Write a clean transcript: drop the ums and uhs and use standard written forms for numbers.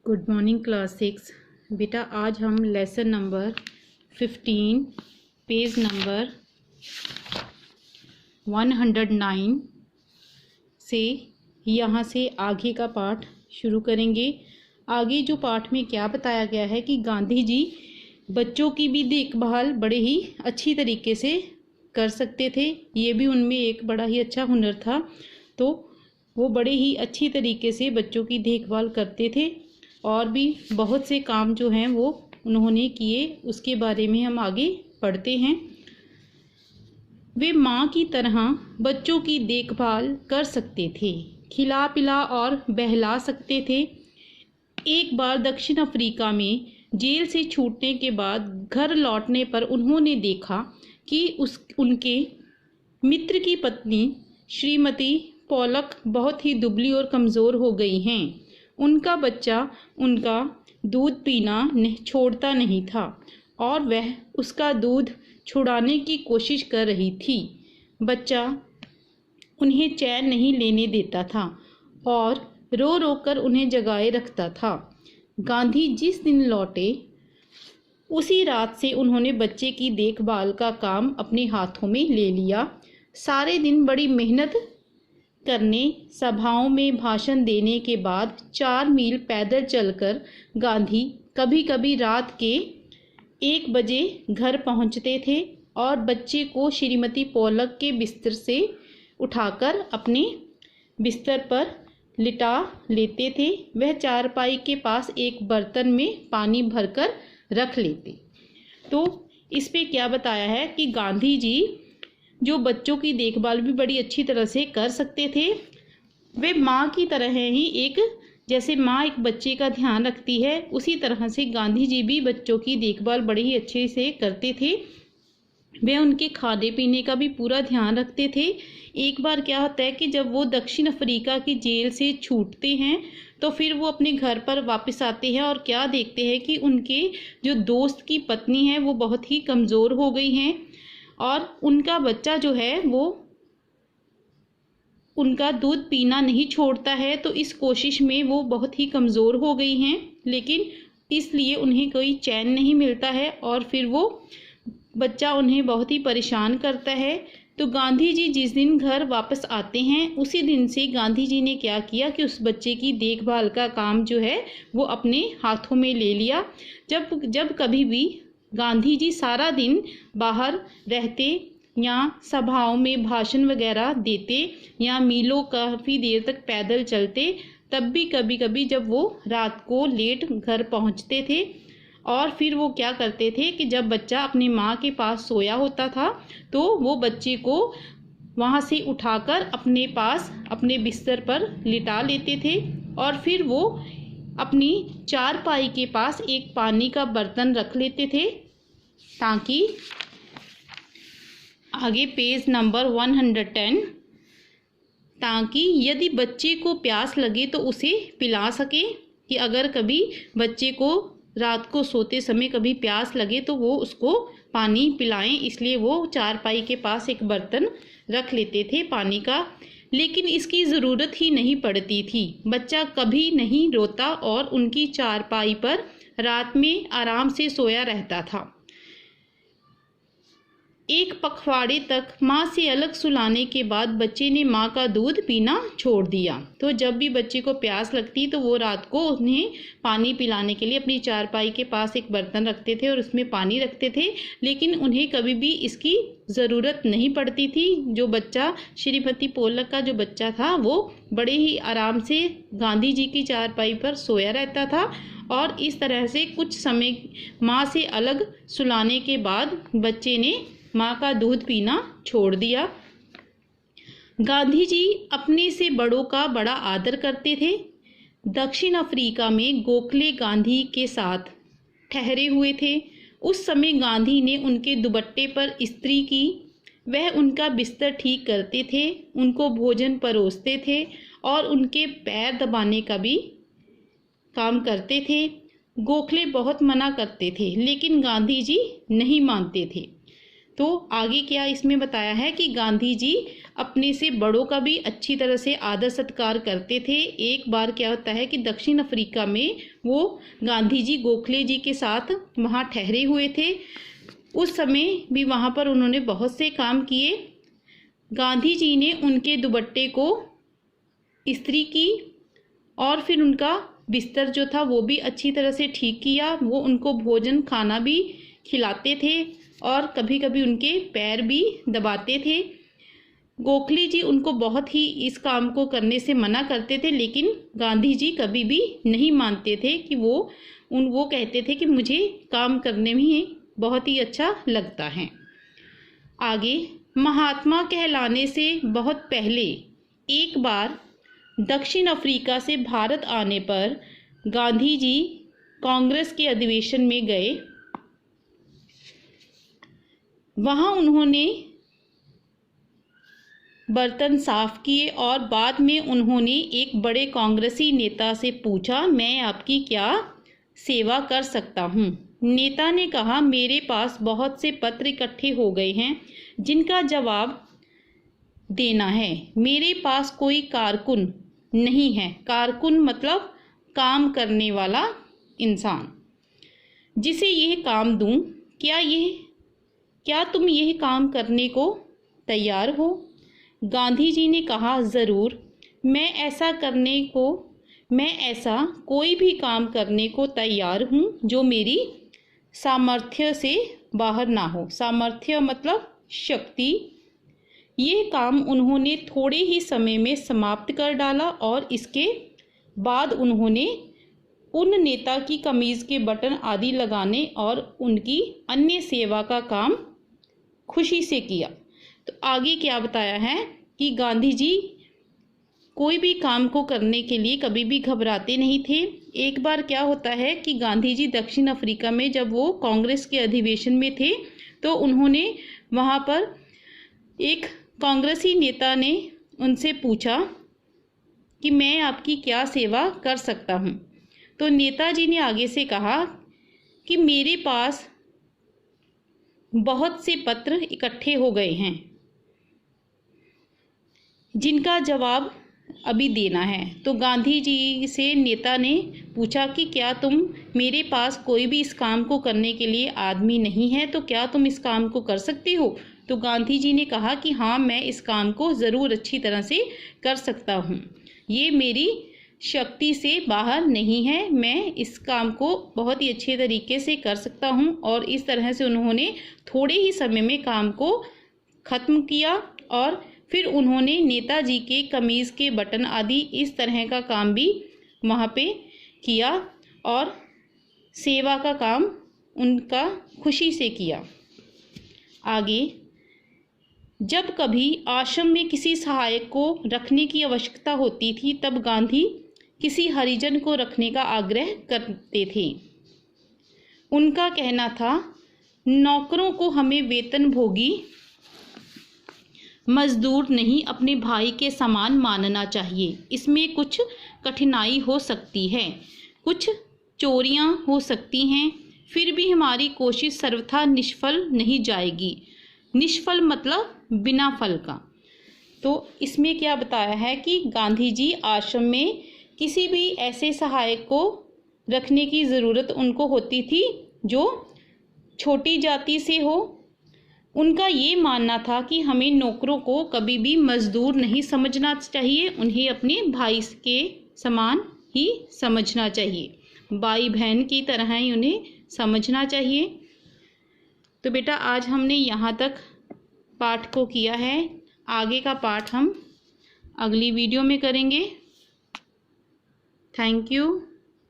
Good morning class 6। बेटा आज हम लेसन नंबर 15 पेज नंबर 109 से यहाँ से आगे का पाठ शुरू करेंगे। आगे जो पाठ में क्या बताया गया है कि गांधी जी बच्चों की भी देखभाल बड़े ही अच्छी तरीके से कर सकते थे। ये भी उनमें एक बड़ा ही अच्छा हुनर था, तो वो बड़े ही अच्छी तरीके से बच्चों की देखभाल करते थे और भी बहुत से काम जो हैं वो उन्होंने किए। उसके बारे में हम आगे पढ़ते हैं। वे माँ की तरह बच्चों की देखभाल कर सकते थे, खिला पिला और बहला सकते थे। एक बार दक्षिण अफ्रीका में जेल से छूटने के बाद घर लौटने पर उन्होंने देखा कि उनके मित्र की पत्नी श्रीमती पॉलक बहुत ही दुबली और कमज़ोर हो गई हैं। उनका बच्चा उनका दूध पीना छोड़ता नहीं था और वह उसका दूध छुड़ाने की कोशिश कर रही थी। बच्चा उन्हें चैन नहीं लेने देता था और रो रो कर उन्हें जगाए रखता था। गांधी जिस दिन लौटे उसी रात से उन्होंने बच्चे की देखभाल का काम अपने हाथों में ले लिया। सारे दिन बड़ी मेहनत करने, सभाओं में भाषण देने के बाद 4 मील पैदल चलकर गांधी कभी कभी रात के 1 बजे घर पहुंचते थे और बच्चे को श्रीमती पॉलक के बिस्तर से उठाकर अपने बिस्तर पर लिटा लेते थे। वह चारपाई के पास एक बर्तन में पानी भरकर रख लेते। तो इस पे क्या बताया है कि गांधी जी जो बच्चों की देखभाल भी बड़ी अच्छी तरह से कर सकते थे। वे माँ की तरह ही जैसे माँ एक बच्चे का ध्यान रखती है, उसी तरह से गांधी जी भी बच्चों की देखभाल बड़ी ही अच्छे से करते थे। वे उनके खाने पीने का भी पूरा ध्यान रखते थे। एक बार क्या होता है कि जब वो दक्षिण अफ्रीका की जेल से छूटते हैं तो फिर वो अपने घर पर वापस आते हैं और क्या देखते हैं कि उनके जो दोस्त की पत्नी है वो बहुत ही कमज़ोर हो गई हैं और उनका बच्चा जो है वो उनका दूध पीना नहीं छोड़ता है। तो इस कोशिश में वो बहुत ही कमज़ोर हो गई हैं, लेकिन इसलिए उन्हें कोई चैन नहीं मिलता है और फिर वो बच्चा उन्हें बहुत ही परेशान करता है। तो गांधी जी जिस दिन घर वापस आते हैं उसी दिन से गांधी जी ने क्या किया कि उस बच्चे की देखभाल का काम जो है वो अपने हाथों में ले लिया। जब कभी भी गांधी जी सारा दिन बाहर रहते या सभाओं में भाषण वगैरह देते या मीलों काफ़ी देर तक पैदल चलते, तब भी कभी कभी जब वो रात को लेट घर पहुंचते थे और फिर वो क्या करते थे कि जब बच्चा अपनी माँ के पास सोया होता था तो वो बच्चे को वहाँ से उठाकर अपने पास अपने बिस्तर पर लिटा लेते थे और फिर वो अपनी चारपाई के पास एक पानी का बर्तन रख लेते थे ताकि आगे पेज नंबर 110 ताकि यदि बच्चे को प्यास लगे तो उसे पिला सके। कि अगर कभी बच्चे को रात को सोते समय कभी प्यास लगे तो वो उसको पानी पिलाएं, इसलिए वो चारपाई के पास एक बर्तन रख लेते थे पानी का। लेकिन इसकी ज़रूरत ही नहीं पड़ती थी। बच्चा कभी नहीं रोता और उनकी चारपाई पर रात में आराम से सोया रहता था। एक पखवाड़े तक माँ से अलग सुलाने के बाद बच्चे ने माँ का दूध पीना छोड़ दिया। तो जब भी बच्चे को प्यास लगती तो वो रात को उन्हें पानी पिलाने के लिए अपनी चारपाई के पास एक बर्तन रखते थे और उसमें पानी रखते थे, लेकिन उन्हें कभी भी इसकी ज़रूरत नहीं पड़ती थी। जो बच्चा श्रीमती पॉलक का जो बच्चा था वो बड़े ही आराम से गांधी जी की चारपाई पर सोया रहता था और इस तरह से कुछ समय माँ से अलग सुलाने के बाद बच्चे ने माँ का दूध पीना छोड़ दिया। गांधी जी अपने से बड़ों का बड़ा आदर करते थे। दक्षिण अफ्रीका में गोखले गांधी के साथ ठहरे हुए थे। उस समय गांधी ने उनके दुपट्टे पर इस्त्री की। वह उनका बिस्तर ठीक करते थे, उनको भोजन परोसते थे और उनके पैर दबाने का भी काम करते थे। गोखले बहुत मना करते थे लेकिन गांधी जी नहीं मानते थे। तो आगे क्या इसमें बताया है कि गांधी जी अपने से बड़ों का भी अच्छी तरह से आदर सत्कार करते थे। एक बार क्या होता है कि दक्षिण अफ्रीका में वो गांधी जी गोखले जी के साथ वहाँ ठहरे हुए थे। उस समय भी वहाँ पर उन्होंने बहुत से काम किए। गांधी जी ने उनके दुपट्टे को इस्त्री की और फिर उनका बिस्तर जो था वो भी अच्छी तरह से ठीक किया। वो उनको भोजन खाना भी खिलाते थे और कभी कभी उनके पैर भी दबाते थे। गोखले जी उनको बहुत ही इस काम को करने से मना करते थे, लेकिन गांधी जी कभी भी नहीं मानते थे कि वो कहते थे कि मुझे काम करने में बहुत ही अच्छा लगता है। आगे, महात्मा कहलाने से बहुत पहले एक बार दक्षिण अफ्रीका से भारत आने पर गांधी जी कांग्रेस के अधिवेशन में गए। वहाँ उन्होंने बर्तन साफ किए और बाद में उन्होंने एक बड़े कांग्रेसी नेता से पूछा, मैं आपकी क्या सेवा कर सकता हूँ। नेता ने कहा, मेरे पास बहुत से पत्र इकट्ठे हो गए हैं जिनका जवाब देना है। मेरे पास कोई कारकुन नहीं है। कारकुन मतलब काम करने वाला इंसान, जिसे यह काम दूं। क्या तुम यह काम करने को तैयार हो? गांधी जी ने कहा, ज़रूर। मैं ऐसा कोई भी काम करने को तैयार हूँ जो मेरी सामर्थ्य से बाहर ना हो। सामर्थ्य मतलब शक्ति। यह काम उन्होंने थोड़े ही समय में समाप्त कर डाला और इसके बाद उन्होंने उन नेता की कमीज़ के बटन आदि लगाने और उनकी अन्य सेवा का काम खुशी से किया। तो आगे क्या बताया है कि गांधी जी कोई भी काम को करने के लिए कभी भी घबराते नहीं थे। एक बार क्या होता है कि गांधी जी दक्षिण अफ्रीका में जब वो कांग्रेस के अधिवेशन में थे तो उन्होंने वहाँ पर एक कांग्रेसी नेता ने उनसे पूछा कि मैं आपकी क्या सेवा कर सकता हूँ। तो नेताजी ने आगे से कहा कि मेरे पास बहुत से पत्र इकट्ठे हो गए हैं जिनका जवाब अभी देना है। तो गांधी जी से नेता ने पूछा कि क्या मेरे पास कोई भी इस काम को करने के लिए आदमी नहीं है, तो क्या तुम इस काम को कर सकती हो? तो गांधी जी ने कहा कि हाँ, मैं इस काम को ज़रूर अच्छी तरह से कर सकता हूँ। ये मेरी शक्ति से बाहर नहीं है। मैं इस काम को बहुत ही अच्छे तरीके से कर सकता हूँ। और इस तरह से उन्होंने थोड़े ही समय में काम को ख़त्म किया और फिर उन्होंने नेताजी के कमीज़ के बटन आदि इस तरह का काम भी वहाँ पे किया और सेवा का काम उनका खुशी से किया। आगे, जब कभी आश्रम में किसी सहायक को रखने की आवश्यकता होती थी तब गांधी किसी हरिजन को रखने का आग्रह करते थे। उनका कहना था, नौकरों को हमें वेतनभोगी मजदूर नहीं अपने भाई के समान मानना चाहिए। इसमें कुछ कठिनाई हो सकती है, कुछ चोरियां हो सकती हैं, फिर भी हमारी कोशिश सर्वथा निष्फल नहीं जाएगी। निष्फल मतलब बिना फल का। तो इसमें क्या बताया है कि गांधी जी आश्रम में किसी भी ऐसे सहायक को रखने की ज़रूरत उनको होती थी जो छोटी जाति से हो। उनका ये मानना था कि हमें नौकरों को कभी भी मजदूर नहीं समझना चाहिए, उन्हें अपने भाई के समान ही समझना चाहिए, भाई बहन की तरह ही उन्हें समझना चाहिए। तो बेटा आज हमने यहाँ तक पाठ को किया है। आगे का पाठ हम अगली वीडियो में करेंगे। Thank you.